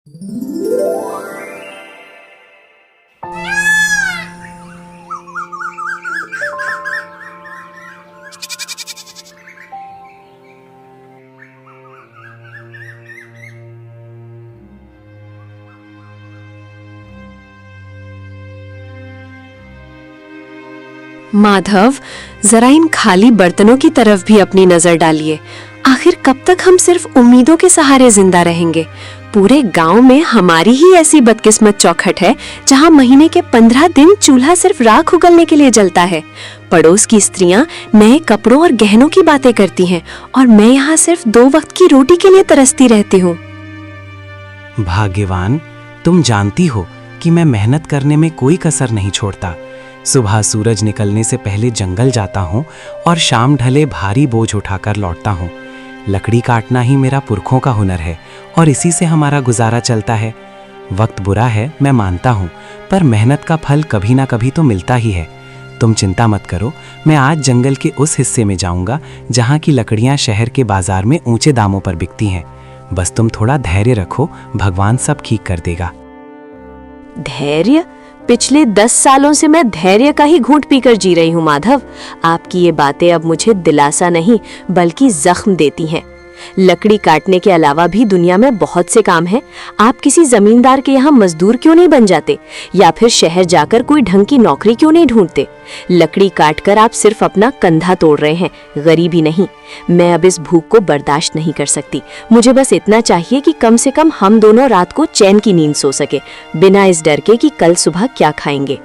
माधव, जरा इन खाली बर्तनों की तरफ भी अपनी नजर डालिए। आखिर कब तक हम सिर्फ उम्मीदों के सहारे जिंदा रहेंगे? पूरे गांव में हमारी ही ऐसी बदकिस्मत चौखट है जहां महीने के 15 दिन चूल्हा सिर्फ राख उगलने के लिए जलता है। पड़ोस की स्त्रियां नए कपड़ों और गहनों की बातें करती हैं और मैं यहाँ सिर्फ 2 वक्त की रोटी के लिए तरसती रहती हूँ। भाग्यवान, तुम जानती हो कि मैं मेहनत करने में कोई कसर नहीं छोड़ता। सुबह सूरज निकलने से पहले जंगल जाता हूँ और शाम ढले भारी बोझ उठाकर लौटता हूँ। लकड़ी काटना ही मेरा पुरखों का हुनर है और इसी से हमारा गुजारा चलता है। वक्त बुरा है, मैं मानता हूँ, पर मेहनत का फल कभी ना कभी तो मिलता ही है। तुम चिंता मत करो, मैं आज जंगल के उस हिस्से में जाऊंगा जहाँ की लकड़ियाँ शहर के बाजार में ऊंचे दामों पर बिकती हैं। बस तुम थोड़ा धैर्य रखो, भगवान सब ठीक कर देगा। धैर्य? पिछले 10 सालों से मैं धैर्य का ही घूंट पीकर जी रही हूँ माधव। आपकी ये बातें अब मुझे दिलासा नहीं बल्कि जख्म देती हैं। लकड़ी काटने के अलावा भी दुनिया में बहुत से काम हैं। आप किसी जमींदार के यहाँ मजदूर क्यों नहीं बन जाते, या फिर शहर जाकर कोई ढंग की नौकरी क्यों नहीं ढूंढते? लकड़ी काटकर आप सिर्फ अपना कंधा तोड़ रहे हैं, गरीबी नहीं। मैं अब इस भूख को बर्दाश्त नहीं कर सकती। मुझे बस इतना चाहिए कि कम से कम हम दोनों रात को चैन की नींद सो सके, बिना इस डर के कि कल सुबह क्या खाएंगे।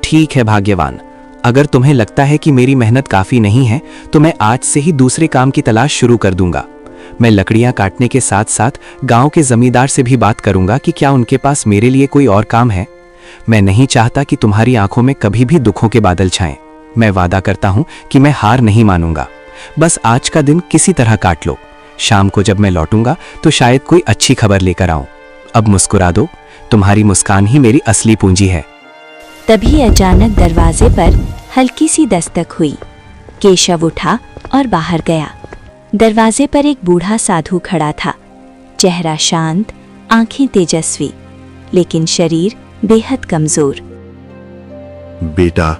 ठीक है भाग्यवान, अगर तुम्हें लगता है कि मेरी मेहनत काफी नहीं है तो मैं आज से ही दूसरे काम की तलाश शुरू कर दूंगा। मैं लकड़ियां काटने के साथ साथ गांव के जमींदार से भी बात करूंगा कि क्या उनके पास मेरे लिए कोई और काम है। मैं नहीं चाहता कि तुम्हारी आंखों में कभी भी दुखों के बादल छाएं। मैं वादा करता हूं कि मैं हार नहीं मानूंगा। बस आज का दिन किसी तरह काट लो। शाम को जब मैं लौटूंगा तो शायद कोई अच्छी खबर लेकर आऊं। अब मुस्कुरा दो, तुम्हारी मुस्कान ही मेरी असली पूंजी है। तभी अचानक दरवाजे पर हल्की सी दस्तक हुई। केशव उठा और बाहर गया। दरवाजे पर एक बूढ़ा साधु खड़ा था। चेहरा शांत, आंखें तेजस्वी, लेकिन शरीर बेहद कमजोर। बेटा,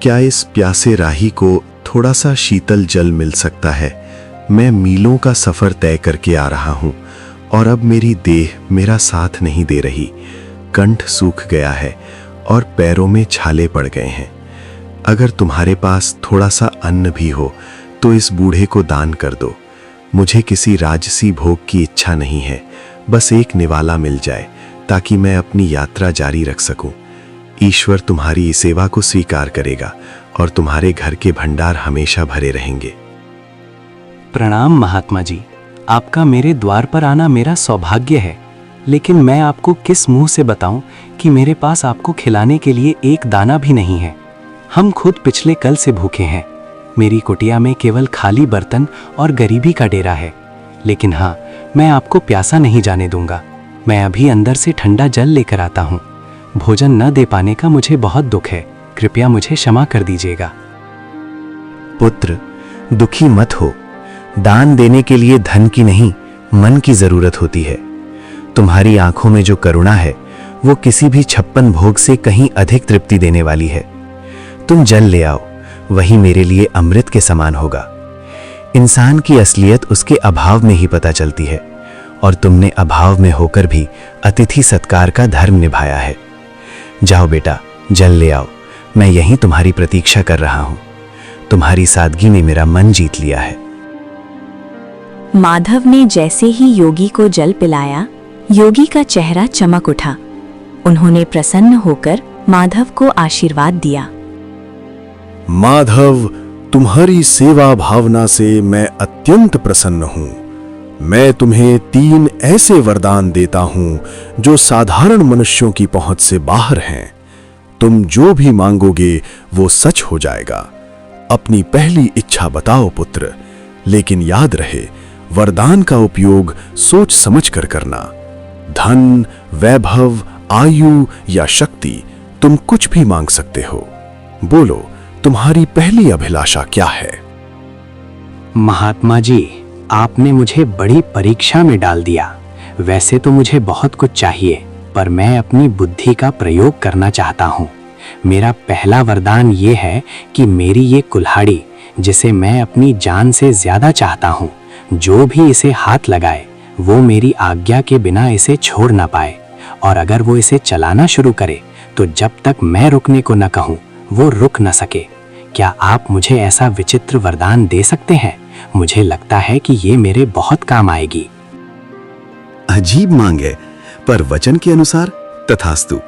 क्या इस प्यासे राही को थोड़ा सा शीतल जल मिल सकता है? मैं मीलों का सफर तय करके आ रहा हूँ और अब मेरी देह मेरा साथ नहीं दे रही। कंठ सूख गया है और पैरों में छाले पड़ गए हैं। अगर तुम्हारे पास थोड़ा सा अन्न भी हो तो इस बूढ़े को दान कर दो। मुझे किसी राजसी भोग की इच्छा नहीं है, बस एक निवाला मिल जाए ताकि मैं अपनी यात्रा जारी रख सकूं। ईश्वर तुम्हारी इस सेवा को स्वीकार करेगा और तुम्हारे घर के भंडार हमेशा भरे रहेंगे। प्रणाम महात्मा जी, आपका मेरे द्वार पर आना मेरा सौभाग्य है, लेकिन मैं आपको किस मुंह से बताऊं कि मेरे पास आपको खिलाने के लिए एक दाना भी नहीं है। हम खुद पिछले कल से भूखे हैं। मेरी कुटिया में केवल खाली बर्तन और गरीबी का डेरा है। लेकिन हाँ, मैं आपको प्यासा नहीं जाने दूंगा। मैं अभी अंदर से ठंडा जल लेकर आता हूँ। भोजन न दे पाने का मुझे बहुत दुख है, कृपया मुझे क्षमा कर दीजिएगा। पुत्र, दुखी मत हो। दान देने के लिए धन की नहीं, मन की जरूरत होती है। तुम्हारी आंखों में जो करुणा है वो किसी भी 56 भोग से कहीं अधिक तृप्ति देने वाली है। तुम जल ले आओ, वही मेरे लिए अमृत के समान होगा। इंसान की असलियत उसके अभाव में ही पता चलती है और तुमने अभाव में होकर भी अतिथि सत्कार का धर्म निभाया है। जाओ बेटा, जल ले आओ। मैं यहीं तुम्हारी प्रतीक्षा कर रहा हूं। तुम्हारी सादगी ने मेरा मन जीत लिया है। माधव ने जैसे ही योगी को जल पिलाया, योगी का चेहरा चमक उठा। उन्होंने प्रसन्न होकर माधव को आशीर्वाद दिया। माधव, तुम्हारी सेवा भावना से मैं अत्यंत प्रसन्न हूं। मैं तुम्हें 3 ऐसे वरदान देता हूं जो साधारण मनुष्यों की पहुंच से बाहर हैं। तुम जो भी मांगोगे वो सच हो जाएगा। अपनी पहली इच्छा बताओ पुत्र, लेकिन याद रहे वरदान का उपयोग सोच समझ कर करना। धन, वैभव, आयु या शक्ति, तुम कुछ भी मांग सकते हो। बोलो, तुम्हारी पहली अभिलाषा क्या है? महात्मा जी, आपने मुझे बड़ी परीक्षा में डाल दिया। वैसे तो मुझे बहुत कुछ चाहिए, पर मैं अपनी बुद्धि का प्रयोग करना चाहता हूँ। मेरा पहला वरदान ये है कि मेरी ये कुल्हाड़ी, जिसे मैं अपनी जान से ज्यादा चाहता हूँ, जो भी इसे हाथ लगाए वो मेरी आज्ञा के बिना इसे छोड़ ना पाए, और अगर वो इसे चलाना शुरू करे तो जब तक मैं रुकने को न कहूँ वो रुक न सके। क्या आप मुझे ऐसा विचित्र वरदान दे सकते हैं? मुझे लगता है कि ये मेरे बहुत काम आएगी। अजीब मांग है, पर वचन के अनुसार तथास्तु।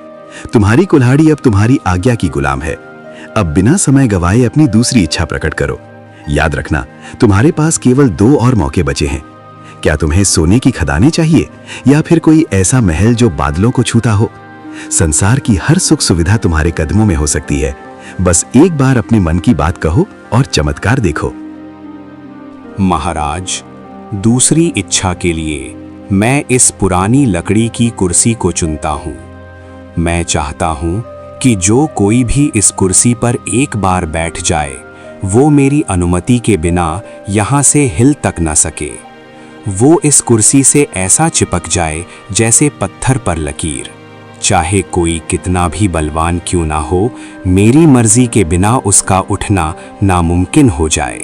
तुम्हारी कुल्हाड़ी अब तुम्हारी आज्ञा की गुलाम है। अब बिना समय गवाए अपनी दूसरी इच्छा प्रकट करो। याद रखना, तुम्हारे पास केवल 2 और मौके बचे हैं। क्या तुम्हें सोने की खदानें चाहिए या फिर कोई ऐसा महल जो बादलों को छूता हो? संसार की हर सुख सुविधा तुम्हारे कदमों में हो सकती है। बस एक बार अपने मन की बात कहो और चमत्कार देखो। महाराज, दूसरी इच्छा के लिए मैं इस पुरानी लकड़ी की कुर्सी को चुनता हूँ। मैं चाहता हूँ कि जो कोई भी इस कुर्सी पर एक बार बैठ जाए वो मेरी अनुमति के बिना यहाँ से हिल तक न सके। वो इस कुर्सी से ऐसा चिपक जाए जैसे पत्थर पर लकीर। चाहे कोई कितना भी बलवान क्यों ना हो, मेरी मर्जी के बिना उसका उठना नामुमकिन हो जाए।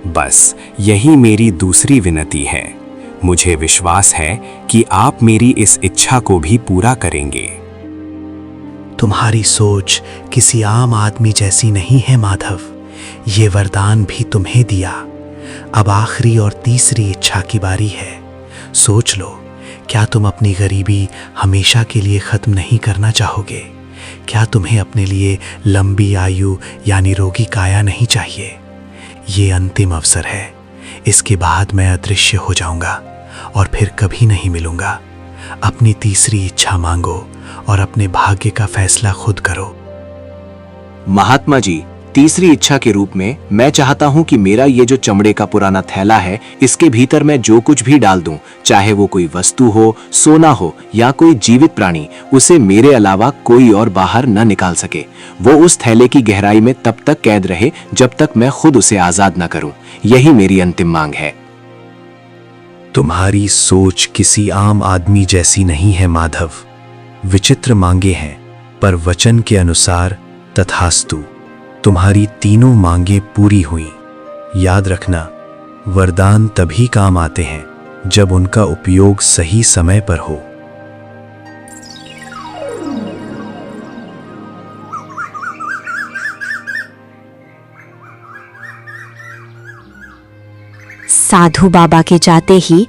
बस यही मेरी दूसरी विनती है। मुझे विश्वास है कि आप मेरी इस इच्छा को भी पूरा करेंगे। तुम्हारी सोच किसी आम आदमी जैसी नहीं है माधव। ये वरदान भी तुम्हें दिया। अब आखिरी और तीसरी इच्छा की बारी है। सोच लो, क्या तुम अपनी गरीबी हमेशा के लिए खत्म नहीं करना चाहोगे? क्या तुम्हें अपने लिए लंबी आयु यानी रोगी काया नहीं चाहिए? ये अंतिम अवसर है। इसके बाद मैं अदृश्य हो जाऊंगा और फिर कभी नहीं मिलूंगा। अपनी तीसरी इच्छा मांगो और अपने भाग्य का फैसला खुद करो। महात्मा जी, तीसरी इच्छा के रूप में मैं चाहता हूं कि मेरा ये जो चमड़े का पुराना थैला है, इसके भीतर मैं जो कुछ भी डाल दूं, चाहे वो कोई वस्तु हो, सोना हो या कोई जीवित प्राणी, उसे मेरे अलावा कोई और बाहर न निकाल सके। वो उस थैले की गहराई में तब तक कैद रहे जब तक मैं खुद उसे आजाद न करूं। यही मेरी अंतिम मांग है। तुम्हारी सोच किसी आम आदमी जैसी नहीं है माधव। विचित्र मांगे हैं, पर वचन के अनुसार तथास्तु। तुम्हारी तीनों मांगे पूरी हुई। याद रखना, वरदान तभी काम आते हैं जब उनका उपयोग सही समय पर हो। साधु बाबा के जाते ही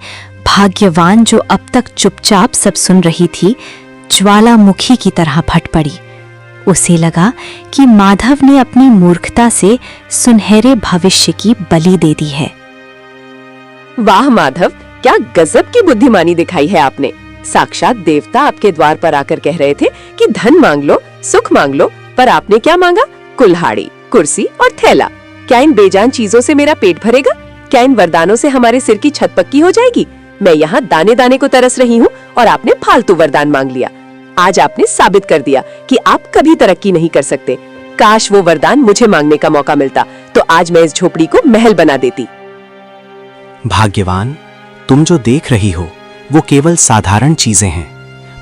भाग्यवान, जो अब तक चुपचाप सब सुन रही थी, ज्वालामुखी की तरह फट पड़ी। उसे लगा कि माधव ने अपनी मूर्खता से सुनहरे भविष्य की बलि दे दी है। वाह माधव, क्या गजब की बुद्धिमानी दिखाई है आपने। साक्षात देवता आपके द्वार पर आकर कह रहे थे कि धन मांग लो, सुख मांग लो, पर आपने क्या मांगा? कुल्हाड़ी, कुर्सी और थैला। क्या इन बेजान चीजों से मेरा पेट भरेगा? क्या इन वरदानों से हमारे सिर की छत पक्की हो जाएगी? मैं यहाँ दाने दाने को तरस रही हूँ और आपने फालतू वरदान मांग लिया। आज आपने साबित कर दिया कि आप कभी तरक्की नहीं कर सकते। काश वो वरदान मुझे मांगने का मौका मिलता, तो आज मैं इस झोपड़ी को महल बना देती। भाग्यवान, तुम जो देख रही हो वो केवल साधारण चीजें हैं,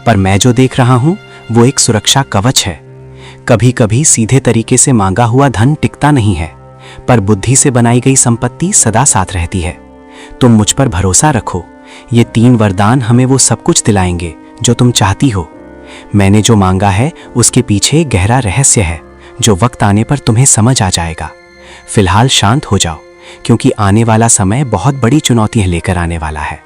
पर मैं जो देख रहा हूं वो एक सुरक्षा कवच है। कभी कभी सीधे तरीके से मांगा हुआ धन टिकता नहीं है, पर बुद्धि से बनाई गई संपत्ति सदा साथ रहती है। तुम मुझ पर भरोसा रखो। ये 3 वरदान हमें वो सब कुछ दिलाएंगे जो तुम चाहती हो। मैंने जो मांगा है उसके पीछे एक गहरा रहस्य है जो वक्त आने पर तुम्हें समझ आ जाएगा। फिलहाल शांत हो जाओ, क्योंकि आने वाला समय बहुत बड़ी चुनौतियां लेकर आने वाला है।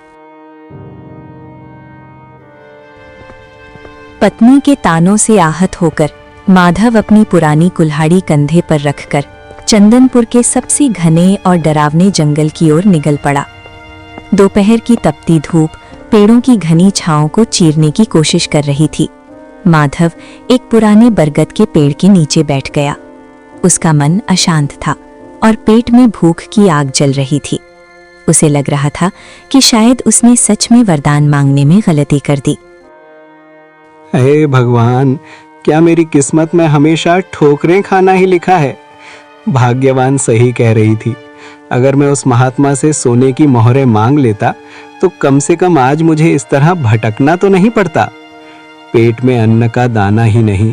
पत्नी के तानों से आहत होकर माधव अपनी पुरानी कुल्हाड़ी कंधे पर रखकर चंदनपुर के सबसे घने और डरावने जंगल की ओर निकल पड़ा। दोपहर की तपती धूप पेड़ों की घनी छांव को चीरने की कोशिश कर रही थी। माधव एक पुराने बरगद के पेड़ के नीचे बैठ गया। उसका मन अशांत था और पेट में भूख की आग जल रही थी। उसे लग रहा था कि शायद उसने सच में वरदान मांगने में गलती कर दी। हे भगवान, क्या मेरी किस्मत में हमेशा ठोकरें खाना ही लिखा है? भाग्यवान सही कह रही थी। अगर मैं उस महात्मा से सोने की मोहरें मांग लेता तो कम से कम आज मुझे इस तरह भटकना तो नहीं पड़ता। पेट में अन्न का दाना ही नहीं,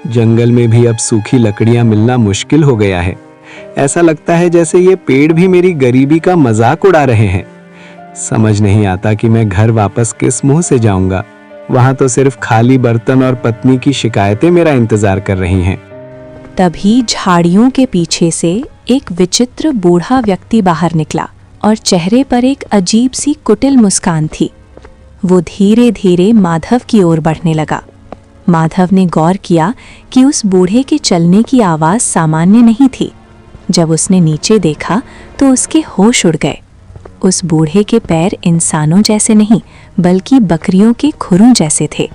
जंगल में भी अब सूखी लकड़ियां मिलना मुश्किल हो गया है। ऐसा लगता है जैसे ये पेड़ भी मेरी गरीबी का मजाक उड़ा रहे हैं। समझ नहीं आता कि मैं घर वापस किस मुंह से जाऊंगा। वहां तो सिर्फ खाली बर्तन और पत्नी की शिकायतें मेरा इंतजार कर रही हैं। तभी झाड़ियों के पीछे से एक विचित्र बूढ़ा व्यक्ति बाहर निकला और चेहरे पर एक अजीब सी कुटिल मुस्कान थी। वो धीरे धीरे माधव की ओर बढ़ने लगा। माधव ने गौर किया कि उस बूढ़े के चलने की आवाज़ सामान्य नहीं थी। जब उसने नीचे देखा तो उसके होश उड़ गए। उस बूढ़े के पैर इंसानों जैसे नहीं बल्कि बकरियों के खुरों जैसे थे।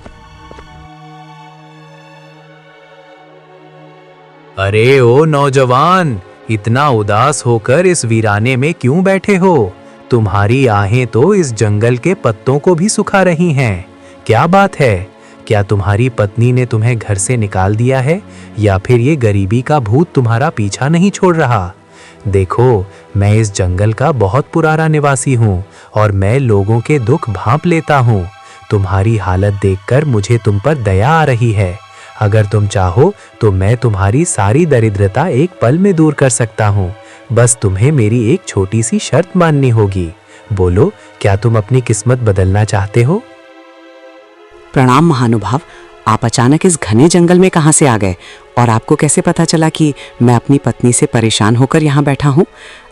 अरे ओ नौजवान, इतना उदास होकर इस वीराने में क्यों बैठे हो? तुम्हारी आहें तो इस जंगल के पत्तों को भी सुखा रही हैं। क्या बात है? क्या तुम्हारी पत्नी ने तुम्हें घर से निकाल दिया है, या फिर ये गरीबी का भूत तुम्हारा पीछा नहीं छोड़ रहा? देखो, मैं इस जंगल का बहुत पुराना निवासी हूँ और मैं लोगों के दुख भांप लेता हूँ। तुम्हारी हालत देखकर मुझे तुम पर दया आ रही है। अगर तुम चाहो तो मैं तुम्हारी सारी दरिद्रता एक पल में दूर कर सकता हूँ। बस तुम्हें मेरी एक छोटी सी शर्त माननी होगी। बोलो, क्या तुम अपनी किस्मत बदलना चाहते हो? प्रणाम महानुभाव, आप अचानक इस घने जंगल में कहाँ से आ गए और आपको कैसे पता चला कि मैं अपनी पत्नी से परेशान होकर यहाँ बैठा हूँ?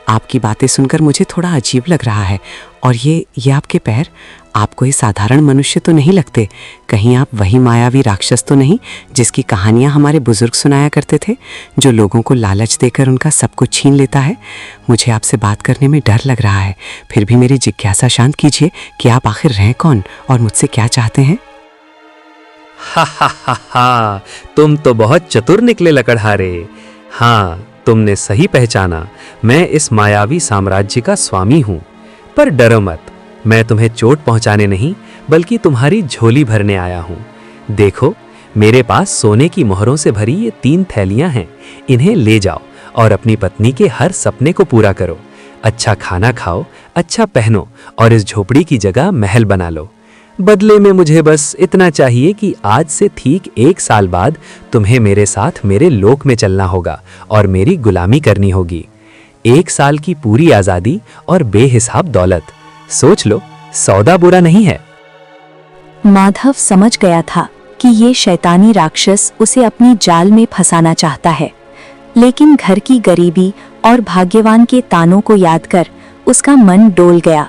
आपकी बातें सुनकर मुझे थोड़ा अजीब लग रहा है। और ये आपके पैर, आप कोई साधारण मनुष्य तो नहीं लगते। कहीं आप वही मायावी राक्षस तो नहीं जिसकी कहानियाँ हमारे बुजुर्ग सुनाया करते थे, जो लोगों को लालच देकर उनका सब कुछ छीन लेता है? मुझे आपसे बात करने में डर लग रहा है, फिर भी मेरी जिज्ञासा शांत कीजिए कि आप आखिर हैं कौन और मुझसे क्या चाहते हैं? हा, तुम तो बहुत चतुर निकले लकड़हारे। हाँ, तुमने सही पहचाना। मैं इस मायावी साम्राज्य का स्वामी हूँ। पर डरो मत, मैं तुम्हें चोट पहुँचाने नहीं बल्कि तुम्हारी झोली भरने आया हूँ। देखो, मेरे पास सोने की मोहरों से भरी ये 3 थैलियाँ हैं। इन्हें ले जाओ और अपनी पत्नी के हर सपने को पूरा करो। अच्छा खाना खाओ, अच्छा पहनो और इस झोपड़ी की जगह महल बना लो। बदले में मुझे बस इतना चाहिए कि आज से ठीक 1 साल बाद तुम्हें मेरे साथ मेरे लोक में चलना होगा और मेरी गुलामी करनी होगी। 1 साल की पूरी आज़ादी और बेहिसाब दौलत। सोच लो, सौदा बुरा नहीं है। माधव समझ गया था कि ये शैतानी राक्षस उसे अपनी जाल में फंसाना चाहता है, लेकिन घर की गरीबी और भाग्यवान के तानों को याद कर उसका मन डोल गया।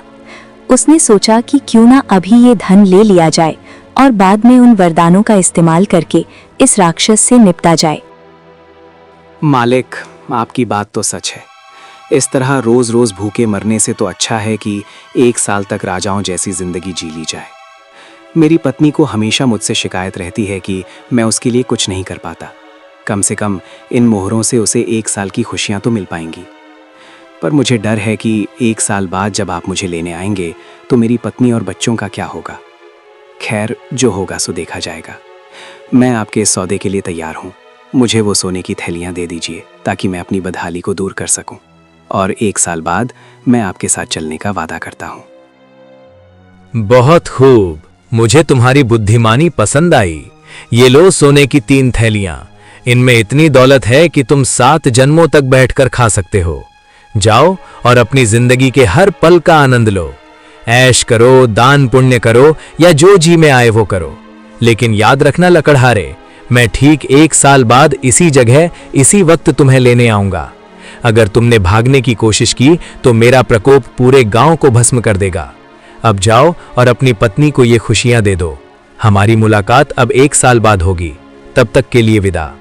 उसने सोचा कि क्यों ना अभी ये धन ले लिया जाए और बाद में उन वरदानों का इस्तेमाल करके इस राक्षस से निपटा जाए। मालिक, आपकी बात तो सच है। इस तरह रोज रोज भूखे मरने से तो अच्छा है कि 1 साल तक राजाओं जैसी जिंदगी जी ली जाए। मेरी पत्नी को हमेशा मुझसे शिकायत रहती है कि मैं उसके लिए कुछ नहीं कर पाता। कम से कम इन मोहरों से उसे 1 साल की खुशियां तो मिल पाएंगी। पर मुझे डर है कि 1 साल बाद जब आप मुझे लेने आएंगे तो मेरी पत्नी और बच्चों का क्या होगा। खैर, जो होगा सो देखा जाएगा। मैं आपके इस सौदे के लिए तैयार हूँ। मुझे वो सोने की थैलियाँ दे दीजिए ताकि मैं अपनी बदहाली को दूर कर सकूं, और 1 साल बाद मैं आपके साथ चलने का वादा करता हूँ। बहुत खूब, मुझे तुम्हारी बुद्धिमानी पसंद आई। ये लो सोने की 3 थैलियां। इनमें इतनी दौलत है कि तुम 7 जन्मों तक बैठकर खा सकते हो। जाओ और अपनी जिंदगी के हर पल का आनंद लो। ऐश करो, दान पुण्य करो या जो जी में आए वो करो। लेकिन याद रखना लकड़हारे, मैं ठीक 1 साल बाद इसी जगह इसी वक्त तुम्हें लेने आऊंगा। अगर तुमने भागने की कोशिश की तो मेरा प्रकोप पूरे गांव को भस्म कर देगा। अब जाओ और अपनी पत्नी को ये खुशियां दे दो। हमारी मुलाकात अब 1 साल बाद होगी। तब तक के लिए विदा।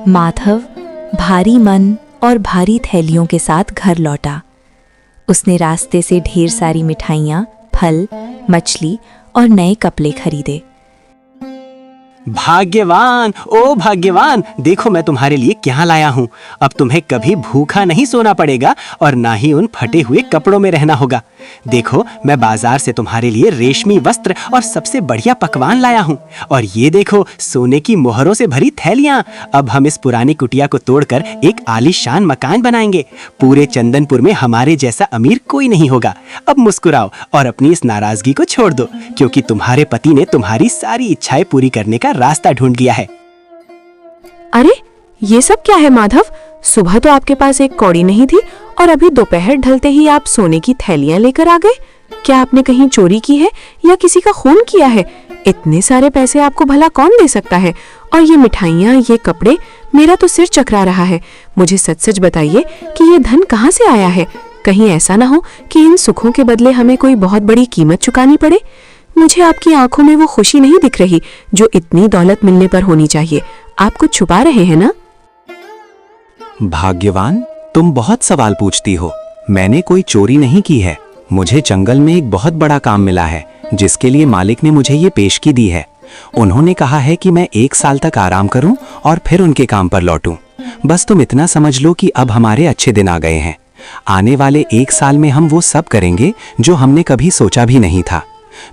माधव भारी मन और भारी थैलियों के साथ घर लौटा। उसने रास्ते से ढेर सारी मिठाइयाँ, फल, मछली और नए कपड़े खरीदे। भाग्यवान, ओ भाग्यवान, देखो मैं तुम्हारे लिए क्या लाया हूँ। अब तुम्हें कभी भूखा नहीं सोना पड़ेगा और ना ही उन फटे हुए कपड़ों में रहना होगा। देखो, मैं बाजार से तुम्हारे लिए रेशमी वस्त्र और सबसे बढ़िया पकवान लाया हूँ। और ये देखो, सोने की मोहरों से भरी थैलियाँ। अब हम इस पुरानी कुटिया को तोड़कर एक आलीशान मकान बनाएंगे। पूरे चंदनपुर में हमारे जैसा अमीर कोई नहीं होगा। अब मुस्कुराओ और अपनी इस नाराजगी को छोड़ दो, क्योंकि तुम्हारे पति ने तुम्हारी सारी इच्छाएं पूरी करने का रास्ता ढूंढ लिया है। अरे, ये सब क्या है माधव? सुबह तो आपके पास एक कौड़ी नहीं थी और अभी दोपहर ढलते ही आप सोने की थैलियां लेकर आ गए। क्या आपने कहीं चोरी की है या किसी का खून किया है? इतने सारे पैसे आपको भला कौन दे सकता है? और ये मिठाइयाँ, ये कपड़े, मेरा तो सिर चकरा रहा है। मुझे सच सच बताइए कि ये धन कहाँ से आया है? कहीं ऐसा ना हो कि इन सुखों के बदले हमें कोई बहुत बड़ी कीमत चुकानी पड़े। मुझे आपकी आंखों में वो खुशी नहीं दिख रही जो इतनी दौलत मिलने पर होनी चाहिए। आप कुछ छुपा रहे हैं ना? भाग्यवान, तुम बहुत सवाल पूछती हो। मैंने कोई चोरी नहीं की है। मुझे जंगल में एक बहुत बड़ा काम मिला है, जिसके लिए मालिक ने मुझे ये पेशगी दी है। उन्होंने कहा है कि मैं 1 साल तक आराम करूं और फिर उनके काम पर लौटूं। बस तुम इतना समझ लो कि अब हमारे अच्छे दिन आ गए हैं। आने वाले 1 साल में हम वो सब करेंगे जो हमने कभी सोचा भी नहीं था।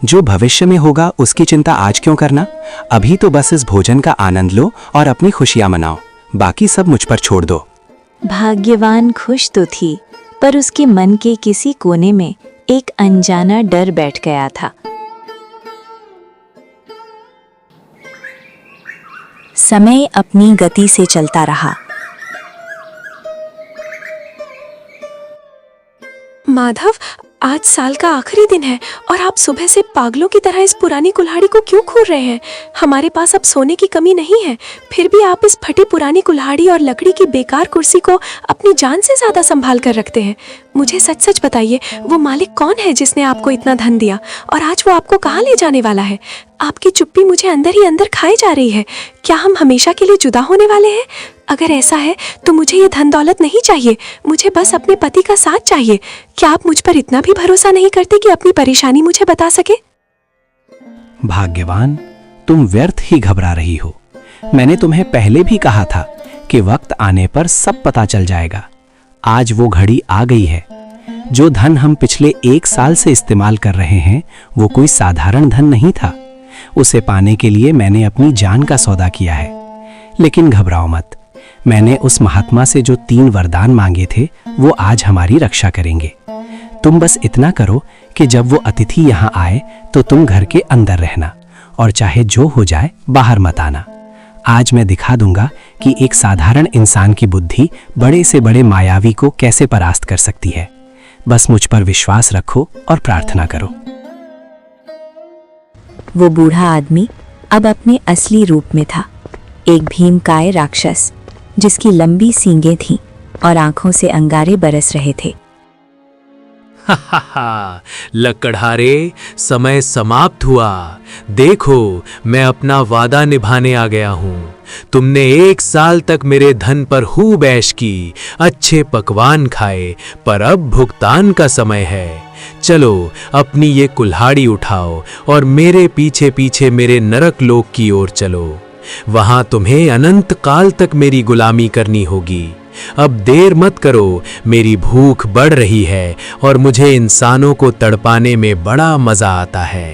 जो भविष्य में होगा उसकी चिंता आज क्यों करना? अभी तो बस इस भोजन का आनंद लो और अपनी खुशियां मनाओ। बाकी सब मुझ पर छोड़ दो। भाग्यवान खुश तो थी, पर उसके मन के किसी कोने में एक अनजाना डर बैठ गया था। समय अपनी गति से चलता रहा। माधव, आज साल का आखिरी दिन है और आप सुबह से पागलों की तरह इस पुरानी कुल्हाड़ी को क्यों घूर रहे हैं? हमारे पास अब सोने की कमी नहीं है, फिर भी आप इस फटी पुरानी कुल्हाड़ी और लकड़ी की बेकार कुर्सी को अपनी जान से ज्यादा संभाल कर रखते हैं। मुझे सच सच बताइए, वो मालिक कौन है जिसने आपको इतना धन दिया और आज वो आपको कहाँ ले जाने वाला है? आपकी चुप्पी मुझे अंदर ही अंदर खाई जा रही है। क्या हम हमेशा के लिए जुदा होने वाले हैं? अगर ऐसा है तो मुझे ये धन दौलत नहीं चाहिए, मुझे बस अपने पति का साथ चाहिए। क्या आप मुझ पर इतना भी भरोसा नहीं करते कि अपनी परेशानी मुझे बता सके? भाग्यवान, तुम व्यर्थ ही घबरा रही हो। मैंने तुम्हें पहले भी कहा था कि वक्त आने पर सब पता चल जाएगा। आज वो घड़ी आ गई है। जो धन हम पिछले 1 साल से इस्तेमाल कर रहे हैं वो कोई साधारण धन नहीं था। उसे पाने के लिए मैंने अपनी जान का सौदा किया है। लेकिन घबराओ मत, मैंने उस महात्मा से जो 3 वरदान मांगे थे वो आज हमारी रक्षा करेंगे। तुम बस इतना करो कि जब वो अतिथि यहाँ आए तो तुम घर के अंदर रहना और चाहे जो हो जाए बाहर मत आना। आज मैं दिखा दूंगा कि एक साधारण इंसान की बुद्धि बड़े से बड़े मायावी को कैसे परास्त कर सकती है। बस मुझ पर विश्वास रखो और प्रार्थना करो। वो बूढ़ा आदमी अब अपने असली रूप में था, एक भीमकाय राक्षस जिसकी लंबी सींगें थीं और आंखों से अंगारे बरस रहे थे। लकड़हारे, समय समाप्त हुआ। देखो, मैं अपना वादा निभाने आ गया हूँ। तुमने 1 साल तक मेरे धन पर खूब ऐश की, अच्छे पकवान खाए, पर अब भुगतान का समय है। चलो, अपनी ये कुल्हाड़ी उठाओ और मेरे पीछे पीछे मेरे नरक लोक की ओर चलो। वहां तुम्हें अनंत काल तक मेरी गुलामी करनी होगी। अब देर मत करो, मेरी भूख बढ़ रही है और मुझे इंसानों को तड़पाने में बड़ा मजा आता है।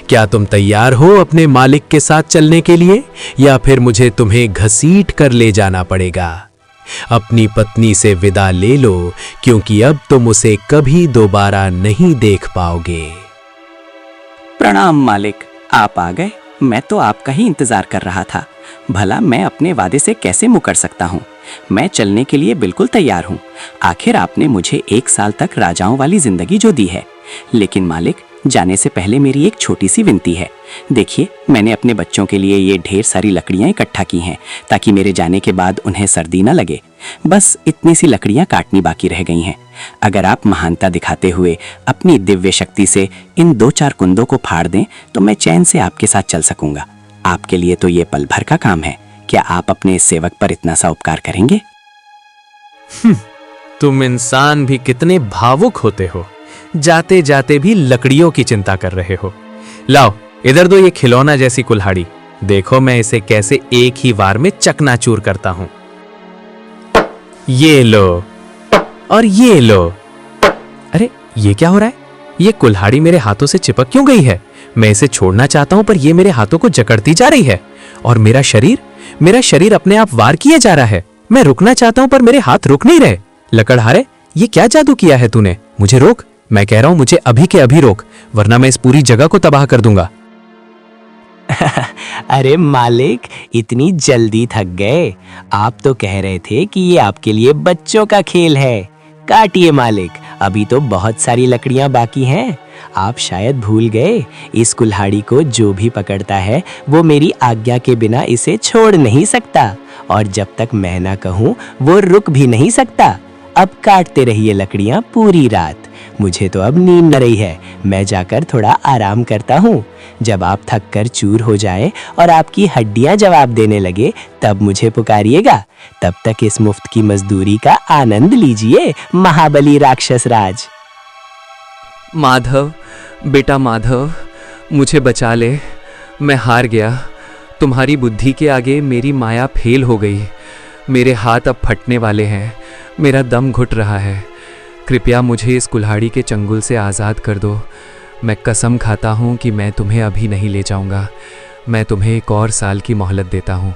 क्या तुम तैयार हो अपने मालिक के साथ चलने के लिए, या फिर मुझे तुम्हें घसीट कर ले जाना पड़ेगा? अपनी पत्नी से विदा ले लो, क्योंकि अब तुम उसे कभी दोबारा नहीं देख पाओगे। प्रणाम मालिक, आप आ गए। मैं तो आपका ही इंतजार कर रहा था। भला मैं अपने वादे से कैसे मुकर सकता हूँ? मैं चलने के लिए बिल्कुल तैयार हूँ। आखिर आपने मुझे 1 साल तक राजाओं वाली जिंदगी जो दी है। लेकिन मालिक, जाने से पहले मेरी एक छोटी सी विनती है। देखिए, मैंने अपने बच्चों के लिए ये ढेर सारी लकड़ियाँ इकट्ठा की हैं ताकि मेरे जाने के बाद उन्हें सर्दी न लगे। बस इतनी सी लकड़ियाँ काटनी बाकी रह गई हैं। अगर आप महानता दिखाते हुए अपनी दिव्य शक्ति से इन 2-4 कुंदों को फाड़ दें तो मैं चैन से आपके साथ चल सकूंगा। आपके लिए तो ये पल भर का काम है। क्या आप अपने सेवक पर इतना सा उपकार करेंगे? तुम इंसान भी कितने भावुक होते हो, जाते जाते भी लकड़ियों की चिंता कर रहे हो। लाओ, इधर दो ये खिलौना जैसी कुल्हाड़ी। देखो मैं इसे कैसे एक ही वार में चकनाचूर करता हूं। ये लो और ये लो। अरे, ये क्या हो रहा है? ये कुल्हाड़ी मेरे हाथों से चिपक क्यों गई है? मैं इसे छोड़ना चाहता हूं पर ये मेरे हाथों को जकड़ती जा रही है। और मेरा शरीर अपने आप वार किए जा रहा है। मैं रुकना चाहता हूं पर मेरे हाथ रुक नहीं रहे। लकड़हारे, ये क्या जादू किया है तूने? मुझे रोक, मैं कह रहा हूं मुझे अभी के अभी रोक, वरना मैं इस पूरी जगह को तबाह कर दूंगा। अरे मालिक, इतनी जल्दी थक गए? आप तो कह रहे थे कि ये आपके लिए बच्चों का खेल है। काटिए मालिक, अभी तो बहुत सारी लकड़ियां बाकी हैं। आप शायद भूल गए, इस कुल्हाड़ी को जो भी पकड़ता है वो मेरी आज्ञा के बिना इसे छोड़ नहीं सकता, और जब तक मैं ना कहूँ वो रुक भी नहीं सकता। अब काटते रहिए लकड़ियां पूरी रात। मुझे तो अब नींद न रही है, मैं जाकर थोड़ा आराम करता हूँ। जब आप थक कर चूर हो जाए और आपकी हड्डियां जवाब देने लगे तब मुझे पुकारिएगा। तब तक इस मुफ्त की मजदूरी का आनंद लीजिए, महाबली राक्षस राज। माधव, बेटा माधव, मुझे बचा ले, मैं हार गया। तुम्हारी बुद्धि के आगे मेरी माया फेल हो गई। मेरे हाथ अब फटने वाले हैं, मेरा दम घुट रहा है। कृपया मुझे इस कुल्हाड़ी के चंगुल से आज़ाद कर दो। मैं कसम खाता हूँ कि मैं तुम्हें अभी नहीं ले जाऊँगा। मैं तुम्हें 1 और साल की मोहलत देता हूँ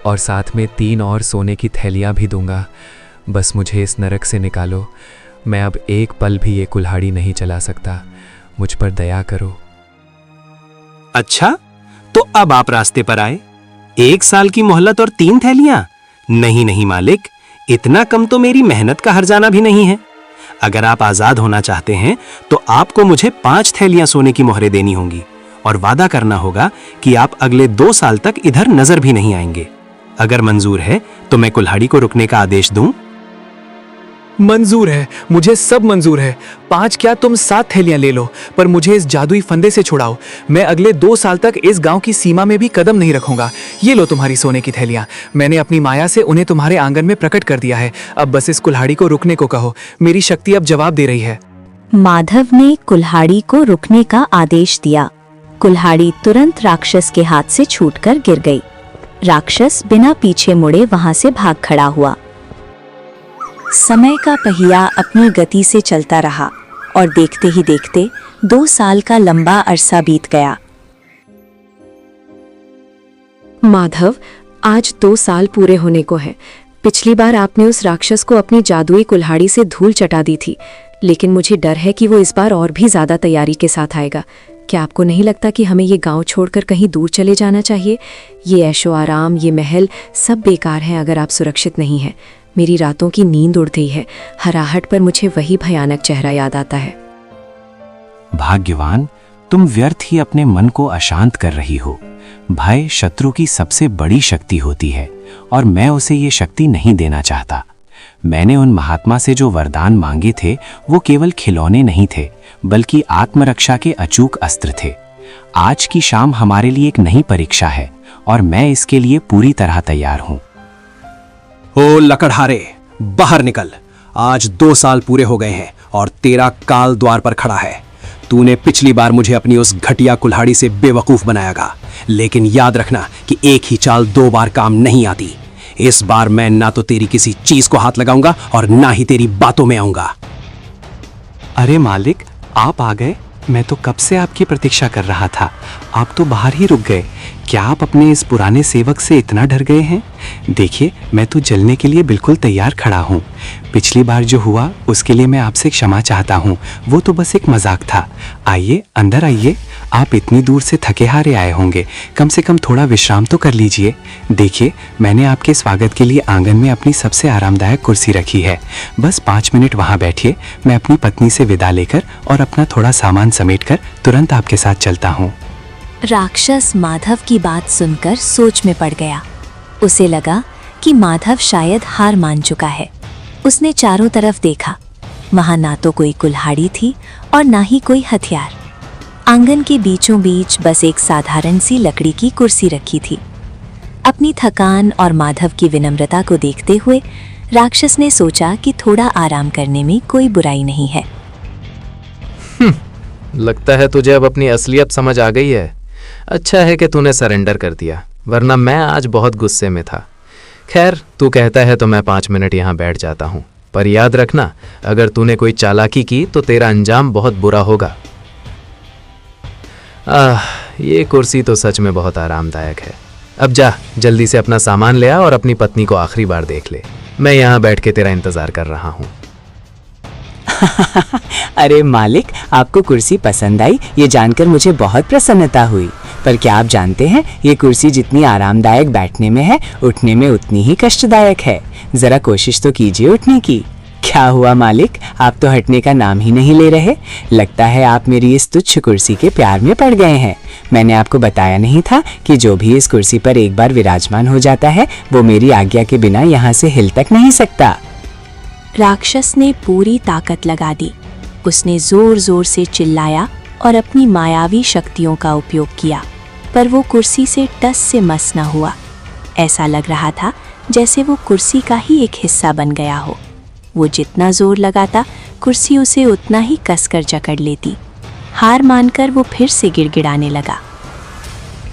और साथ में 3 और सोने की थैलियाँ भी दूंगा। बस मुझे इस नरक से निकालो। मैं अब एक पल भी ये कुल्हाड़ी नहीं चला सकता। मुझ पर दया करो। अच्छा, तो अब आप रास्ते पर आए। 1 साल की मोहलत और 3 थैलियां? नहीं नहीं मालिक, इतना कम तो मेरी मेहनत का हर्जाना भी नहीं है। अगर आप आजाद होना चाहते हैं तो आपको मुझे 5 थैलियां सोने की मोहरें देनी होंगी और वादा करना होगा कि आप अगले 2 साल तक इधर नजर भी नहीं आएंगे। अगर मंजूर है तो मैं कुल्हाड़ी को रुकने का आदेश दूं? मंजूर है, मुझे सब मंजूर है। 5 क्या तुम 7 थैलियां ले लो, पर मुझे इस जादुई फंदे से छुड़ाओ। मैं अगले 2 साल तक इस गांव की सीमा में भी कदम नहीं रखूंगा। ये लो तुम्हारी सोने की थैलियां। मैंने अपनी माया से उन्हें तुम्हारे आंगन में प्रकट कर दिया है। अब बस इस कुल्हाड़ी को रुकने को कहो। मेरी शक्ति अब जवाब दे रही है। माधव ने कुल्हाड़ी को रुकने का आदेश दिया। कुल्हाड़ी तुरंत राक्षस के हाथ से छूटकर गिर गई। राक्षस बिना पीछे मुड़े वहां से भाग खड़ा हुआ। समय का पहिया अपनी गति से चलता रहा और देखते ही देखते 2 साल का लंबा अरसा बीत गया। माधव, आज 2 साल पूरे होने को है। पिछली बार आपने उस राक्षस को अपनी जादुई कुल्हाड़ी से धूल चटा दी थी, लेकिन मुझे डर है कि वो इस बार और भी ज्यादा तैयारी के साथ आएगा। क्या आपको नहीं लगता कि हमें ये गांव छोड़कर कहीं दूर चले जाना चाहिए? ये ऐशो आराम, ये महल सब बेकार हैं अगर आप सुरक्षित नहीं हैं। मेरी रातों की नींद उड़ गई है। हराहट पर मुझे वही भयानक चेहरा याद आता है। भाग्यवान, तुम व्यर्थ ही अपने मन को अशांत कर रही हो। भय शत्रु की सबसे बड़ी शक्ति होती है और मैं उसे ये शक्ति नहीं देना चाहता। मैंने उन महात्मा से जो वरदान मांगे थे वो केवल खिलौने नहीं थे, बल्कि आत्मरक्षा के अचूक अस्त्र थे। आज की शाम हमारे लिए एक नई परीक्षा है और मैं इसके लिए पूरी तरह तैयार हूं। ओ लकड़हारे, बाहर निकल। आज 2 साल पूरे हो गए हैं और तेरा काल द्वार पर खड़ा है। तूने पिछली बार मुझे अपनी उस घटिया कुल्हाड़ी से बेवकूफ बनायागा, लेकिन याद रखना कि एक ही चाल 2 बार काम नहीं आती। इस बार मैं ना तो तेरी किसी चीज को हाथ लगाऊंगा और ना ही तेरी बातों में आऊंगा। अरे मालिक, आप आ गए। मैं तो कब से आपकी प्रतीक्षा कर रहा था। आप तो बाहर ही रुक गए। क्या आप अपने इस पुराने सेवक से इतना डर गए हैं? देखिए, मैं तो जलने के लिए बिल्कुल तैयार खड़ा हूँ। पिछली बार जो हुआ उसके लिए मैं आपसे क्षमा चाहता हूँ। वो तो बस एक मजाक था। आइए, अंदर आइए। आप इतनी दूर से थके हारे आए होंगे, कम से कम थोड़ा विश्राम तो कर लीजिए। देखिए, मैंने आपके स्वागत के लिए आंगन में अपनी सबसे आरामदायक कुर्सी रखी है। बस 5 मिनट वहाँ बैठिए। मैं अपनी पत्नी से विदा लेकर और अपना थोड़ा सामान समेटकर तुरंत आपके साथ चलता हूँ। राक्षस माधव की बात सुनकर सोच में पड़ गया। उसे लगा कि माधव शायद हार मान चुका है। उसने चारों तरफ देखा। वहां ना तो कोई कुल्हाड़ी थी और ना ही कोई हथियार। आंगन के बीचों बीच बस एक साधारण सी लकड़ी की कुर्सी रखी थी। अपनी थकान और माधव की विनम्रता को देखते हुए राक्षस ने सोचा कि थोड़ा आराम करने में कोई बुराई नहीं है। लगता है तुझे अब अपनी असलियत समझ आ गई है। अच्छा है कि तूने सरेंडर कर दिया, वरना मैं आज बहुत गुस्से में था। खैर, तू कहता है तो मैं 5 मिनट यहाँ बैठ जाता हूँ, पर याद रखना, अगर तूने कोई चालाकी की तो तेरा अंजाम बहुत बुरा होगा। ये कुर्सी तो सच में बहुत आरामदायक है। अब जा जल्दी से अपना सामान ले आ और अपनी पत्नी को आखिरी बार देख ले। मैं यहाँ बैठ के तेरा इंतजार कर रहा हूँ। अरे मालिक, आपको कुर्सी पसंद आई ये जानकर मुझे बहुत प्रसन्नता हुई। पर क्या आप जानते हैं ये कुर्सी जितनी आरामदायक बैठने में है, उठने में उतनी ही कष्टदायक है। जरा कोशिश तो कीजिए उठने की। क्या हुआ मालिक, आप तो हटने का नाम ही नहीं ले रहे। लगता है आप मेरी इस तुच्छ कुर्सी के प्यार में पड़ गए हैं। मैंने आपको बताया नहीं था कि जो भी इस कुर्सी पर एक बार विराजमान हो जाता है वो मेरी आज्ञा के बिना यहाँ से हिल तक नहीं सकता। राक्षस ने पूरी ताकत लगा दी। उसने जोर जोर से चिल्लाया और अपनी मायावी शक्तियों का उपयोग किया, पर वो कुर्सी से टस से मस न हुआ। ऐसा लग रहा था जैसे वो कुर्सी का ही एक हिस्सा बन गया हो। वो जितना जोर लगाता कुर्सी उसे उतना ही कसकर जकड़ लेती। हार मानकर वो फिर से गिड़गिड़ाने लगा।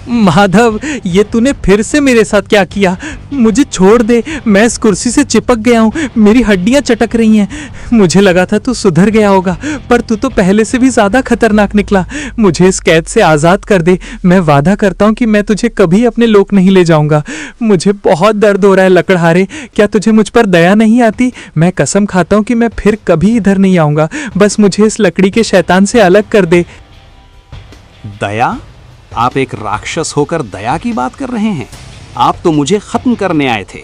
माधव, ये तूने फिर से मेरे साथ क्या किया? मुझे छोड़ दे, मैं इस कुर्सी से चिपक गया हूँ, मेरी हड्डियाँ चटक रही हैं। मुझे लगा था तू सुधर गया होगा, पर तू तो पहले से भी ज्यादा खतरनाक निकला। मुझे इस कैद से आजाद कर दे। मैं वादा करता हूँ कि मैं तुझे कभी अपने लोक नहीं ले जाऊंगा। मुझे बहुत दर्द हो रहा है लकड़हारे, क्या तुझे मुझ पर दया नहीं आती? मैं कसम खाता हूँ कि मैं फिर कभी इधर नहीं आऊंगा। बस मुझे इस लकड़ी के शैतान से अलग कर दे। दया? आप एक राक्षस होकर दया की बात कर रहे हैं? आप तो मुझे खत्म करने आए थे।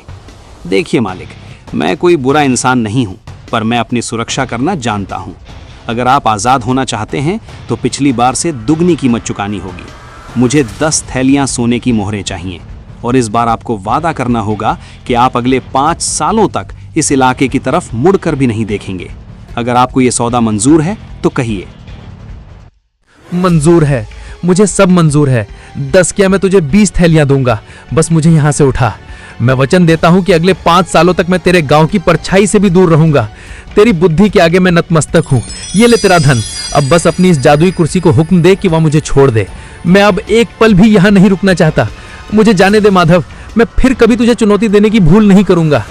देखिए मालिक, मैं कोई बुरा इंसान नहीं हूं, पर मैं अपनी सुरक्षा करना जानता हूं। अगर आप आज़ाद होना चाहते हैं तो पिछली बार से दुगनी कीमत चुकानी होगी। मुझे 10 थैलियां सोने की मोहरें चाहिए, और इस बार आपको वादा करना होगा कि आप अगले 5 सालों तक इस इलाके की तरफ मुड़कर भी नहीं देखेंगे। अगर आपको ये सौदा मंजूर है तो कहिए। मंजूर है, मुझे सब मंजूर है। 10 क्या, मैं तुझे 20 थैलियां दूंगा। बस मुझे यहाँ से उठा। मैं वचन देता हूँ कि अगले 5 सालों तक मैं तेरे गांव की परछाई से भी दूर रहूंगा। तेरी बुद्धि के आगे मैं नतमस्तक हूँ। ये ले तेरा धन। अब बस अपनी इस जादुई कुर्सी को हुक्म दे कि वह मुझे छोड़ दे। मैं अब एक पल भी यहाँ नहीं रुकना चाहता। मुझे जाने दे माधव, मैं फिर कभी तुझे चुनौती देने की भूल नहीं करूंगा।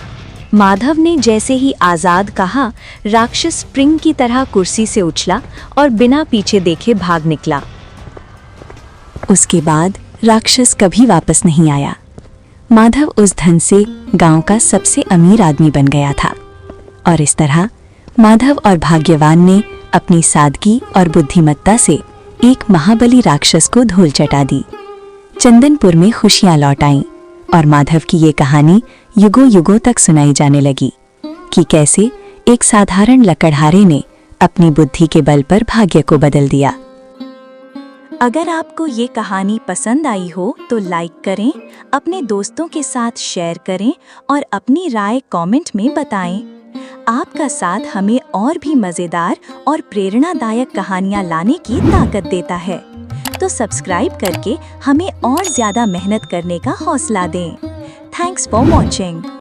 माधव ने जैसे ही आजाद कहा, राक्षस स्प्रिंग की तरह कुर्सी से उछला और बिना पीछे देखे भाग निकला। उसके बाद राक्षस कभी वापस नहीं आया। माधव उस धन से गांव का सबसे अमीर आदमी बन गया था। और इस तरह माधव और भाग्यवान ने अपनी सादगी और बुद्धिमत्ता से एक महाबली राक्षस को धूल चटा दी। चंदनपुर में खुशियां लौट आईं और माधव की ये कहानी युगों युगों तक सुनाई जाने लगी कि कैसे एक साधारण लकड़हारे ने अपनी बुद्धि के बल पर भाग्य को बदल दिया। अगर आपको ये कहानी पसंद आई हो तो लाइक करें, अपने दोस्तों के साथ शेयर करें और अपनी राय कमेंट में बताएं। आपका साथ हमें और भी मज़ेदार और प्रेरणादायक कहानियाँ लाने की ताकत देता है। तो सब्सक्राइब करके हमें और ज़्यादा मेहनत करने का हौसला दें। Thanks for watching.